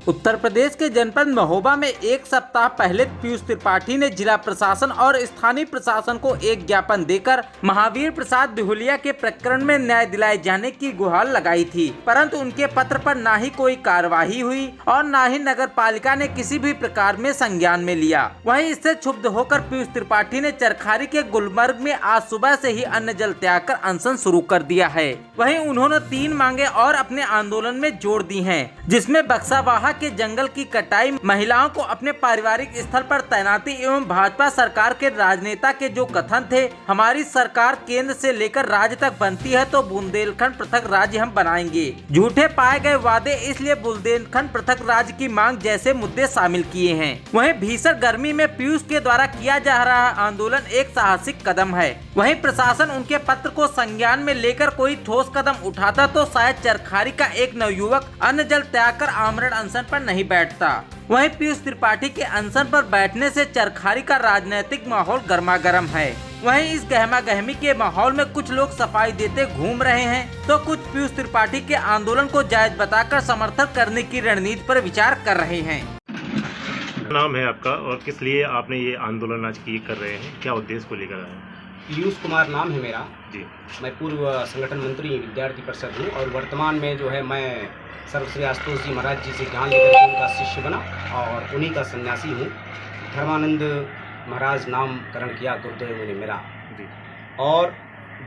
उत्तर प्रदेश के जनपद महोबा में एक सप्ताह पहले पीयूष त्रिपाठी ने जिला प्रशासन और स्थानीय प्रशासन को एक ज्ञापन देकर महावीर प्रसाद दिहुलिया के प्रकरण में न्याय दिलाए जाने की गुहार लगाई थी, परंतु उनके पत्र पर न ही कोई कार्यवाही हुई और न ही नगर पालिका ने किसी भी प्रकार में संज्ञान में लिया। वहीं इससे क्षुब्ध होकर पीयूष त्रिपाठी ने चरखारी के गुलमर्ग में आज सुबह से ही अन्न जल त्याग कर अनशन शुरू कर दिया है। वहीं उन्होंने 3 मांगे और अपने आंदोलन में जोड़ दी हैं, जिसमें बक्सावाहा के जंगल की कटाई, महिलाओं को अपने पारिवारिक स्थल पर तैनाती एवं भाजपा सरकार के राजनेता के जो कथन थे, हमारी सरकार केंद्र से लेकर राज्य तक बनती है तो बुंदेलखंड पृथक राज्य हम बनाएंगे, झूठे पाए गए वादे, इसलिए बुंदेलखंड पृथक राज्य की मांग जैसे मुद्दे शामिल किए हैं। वहीं भीषण गर्मी में पीयूष के द्वारा किया जा रहा आंदोलन एक साहसिक कदम है। वहीं प्रशासन उनके पत्र को संज्ञान में लेकर कोई ठोस कदम उठाता तो शायद चरखारी का एक नवयुवक अन्न जल त्याग कर आमरण अनशन पर नहीं बैठता। वहीं पीयूष त्रिपाठी के अनशन पर बैठने से चरखारी का राजनीतिक माहौल गर्मागर्म है। वहीं इस गहमा गहमी के माहौल में कुछ लोग सफाई देते घूम रहे हैं तो कुछ पीयूष त्रिपाठी के आंदोलन को जायज बताकर समर्थन करने की रणनीति पर विचार कर रहे हैं। नाम है आपका और किस लिए आपने ये आंदोलन आज की कर रहे हैं, क्या उद्देश्य को लेकर आए? पीयूष कुमार नाम है मेरा जी। मैं पूर्व संगठन मंत्री विद्यार्थी परिषद हूँ और वर्तमान में जो है मैं सर्वश्री आशुतोष जी महाराज जी से ज्ञान लेकर के उनका शिष्य बना और उन्हीं का सन्यासी हूँ। धर्मानंद महाराज नामकरण किया गुरुदेव ने मेरा जी। और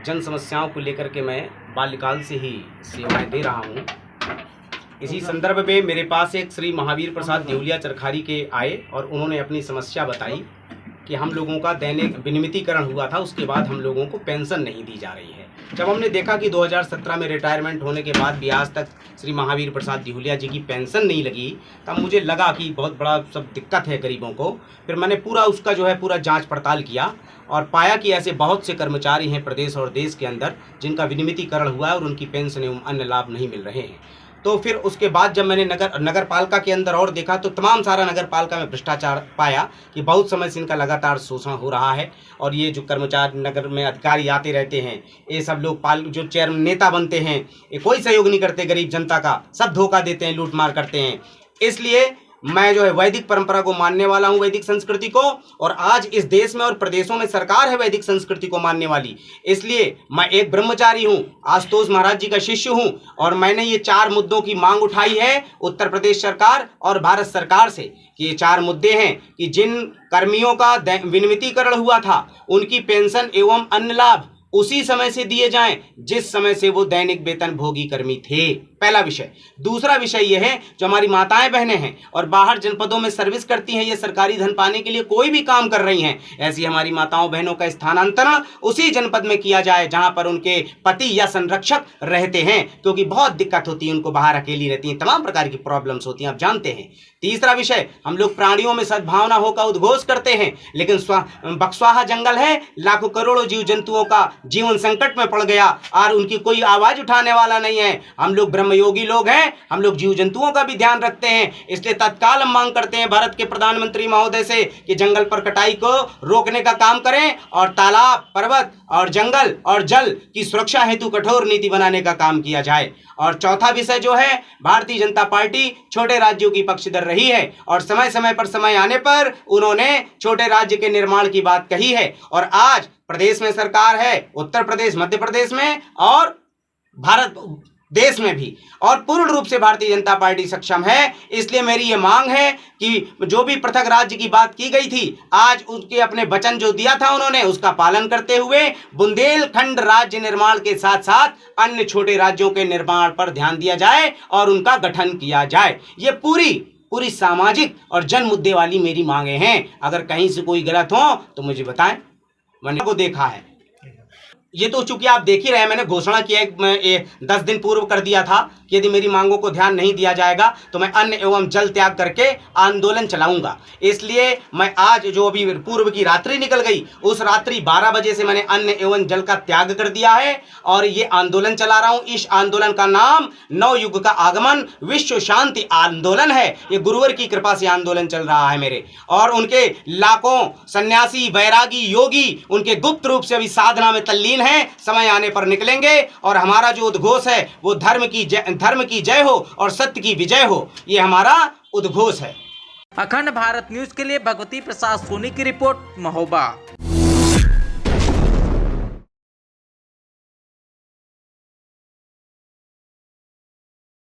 जन समस्याओं को लेकर के मैं बाल्यकाल से ही सेवाएं दे रहा हूँ। इसी संदर्भ में मेरे पास एक श्री महावीर प्रसाद दिहुलिया चरखारी के आए और उन्होंने अपनी समस्या बताई कि हम लोगों का दैनिक विनियमितीकरण हुआ था, उसके बाद हम लोगों को पेंशन नहीं दी जा रही है। जब हमने देखा कि 2017 में रिटायरमेंट होने के बाद भी आज तक श्री महावीर प्रसाद दिहुलिया जी की पेंशन नहीं लगी, तब मुझे लगा कि बहुत बड़ा सब दिक्कत है गरीबों को। फिर मैंने पूरा उसका जो है पूरा जांच पड़ताल किया और पाया कि ऐसे बहुत से कर्मचारी हैं प्रदेश और देश के अंदर जिनका विनियमितीकरण हुआ है और उनकी पेंशन एवं अन्य लाभ नहीं मिल रहे हैं। तो फिर उसके बाद जब मैंने नगर पालिका के अंदर और देखा तो तमाम सारा नगर पालिका में भ्रष्टाचार पाया कि बहुत समय से इनका लगातार शोषण हो रहा है और ये जो कर्मचारी नगर में अधिकारी आते रहते हैं, ये सब लोग जो चेयरमैन नेता बनते हैं, ये कोई सहयोग नहीं करते गरीब जनता का, सब धोखा देते हैं, लूटमार करते हैं। इसलिए मैं जो है वैदिक परंपरा को मानने वाला हूँ, वैदिक संस्कृति को, और आज इस देश में और प्रदेशों में सरकार है वैदिक संस्कृति को मानने वाली। इसलिए मैं एक ब्रह्मचारी हूँ, आशुतोष महाराज जी का शिष्य हूँ और मैंने ये 4 मुद्दों की मांग उठाई है उत्तर प्रदेश सरकार और भारत सरकार से कि ये 4 मुद्दे हैं कि जिन कर्मियों का विनियमितीकरण हुआ था उनकी पेंशन एवं अन्य लाभ उसी समय से दिए जाएं जिस समय से वो दैनिक वेतन भोगी कर्मी थे, पहला विषय। दूसरा विषय ये है जो हमारी माताएं बहनें हैं और बाहर जनपदों में सर्विस करती हैं, ये सरकारी धन पाने के लिए कोई भी काम कर रही हैं, ऐसी हमारी माताओं बहनों का स्थानांतरण उसी जनपद में किया जाए जहां पर उनके पति या संरक्षक रहते हैं, क्योंकि बहुत दिक्कत होती है, उनको बाहर अकेली रहती हैं, तमाम प्रकार की प्रॉब्लम्स होती हैं, आप जानते हैं। तीसरा विषय, हम लोग प्राणियों में सद्भावना होकर उद्घोष करते हैं, लेकिन बक्सवाहा जंगल है, लाखों करोड़ों जीव जंतुओं का जीवन संकट में पड़ गया और उनकी कोई आवाज उठाने वाला नहीं है। हम लोग ब्रह्मयोगी लोग हैं, हम लोग जीव जंतुओं का भी ध्यान रखते हैं, इसलिए तत्काल हम मांग करते हैं भारत के प्रधानमंत्री महोदय से कि जंगल पर कटाई को रोकने का काम करें और तालाब, पर्वत और जंगल और जल की सुरक्षा हेतु कठोर नीति बनाने का काम किया जाए। और चौथा विषय जो है, भारतीय जनता पार्टी छोटे राज्यों की पक्षधर रही है और समय समय पर समय आने पर उन्होंने छोटे राज्य के निर्माण की बात कही है और आज प्रदेश में सरकार है, उत्तर प्रदेश, मध्य प्रदेश में और भारत देश में भी, और पूर्ण रूप से भारतीय जनता पार्टी सक्षम है। इसलिए मेरी ये मांग है कि जो भी पृथक राज्य की बात की गई थी, आज उसके अपने वचन जो दिया था उन्होंने उसका पालन करते हुए बुंदेलखंड राज्य निर्माण के साथ साथ अन्य छोटे राज्यों के निर्माण पर ध्यान दिया जाए और उनका गठन किया जाए। ये पूरी सामाजिक और जन मुद्दे वाली मेरी मांगे हैं। अगर कहीं से कोई गलत हो तो मुझे बताएं, मैंने को देखा है। ये तो चूंकि आप देख ही रहे हैं, मैंने घोषणा किया 10 दिन पूर्व कर दिया था कि यदि मेरी मांगों को ध्यान नहीं दिया जाएगा तो मैं अन्न एवं जल त्याग करके आंदोलन चलाऊंगा। इसलिए मैं आज जो अभी पूर्व की रात्रि निकल गई, उस रात्रि 12 बजे से मैंने अन्न एवं जल का त्याग कर दिया है और ये आंदोलन चला रहा हूं। इस आंदोलन का नाम नवयुग का आगमन विश्व शांति आंदोलन है। ये गुरुवर की कृपा से आंदोलन चल रहा है मेरे, और उनके लाखों सन्यासी, बैरागी, योगी उनके गुप्त रूप से अभी साधना में तल्लीन है, समय आने पर निकलेंगे और हमारा जो उद्घोष है वो धर्म की जय हो और सत्य की विजय हो, ये हमारा उद्घोष है। अखंड भारत न्यूज के लिए भगवती प्रसाद सोनी की रिपोर्ट, महोबा।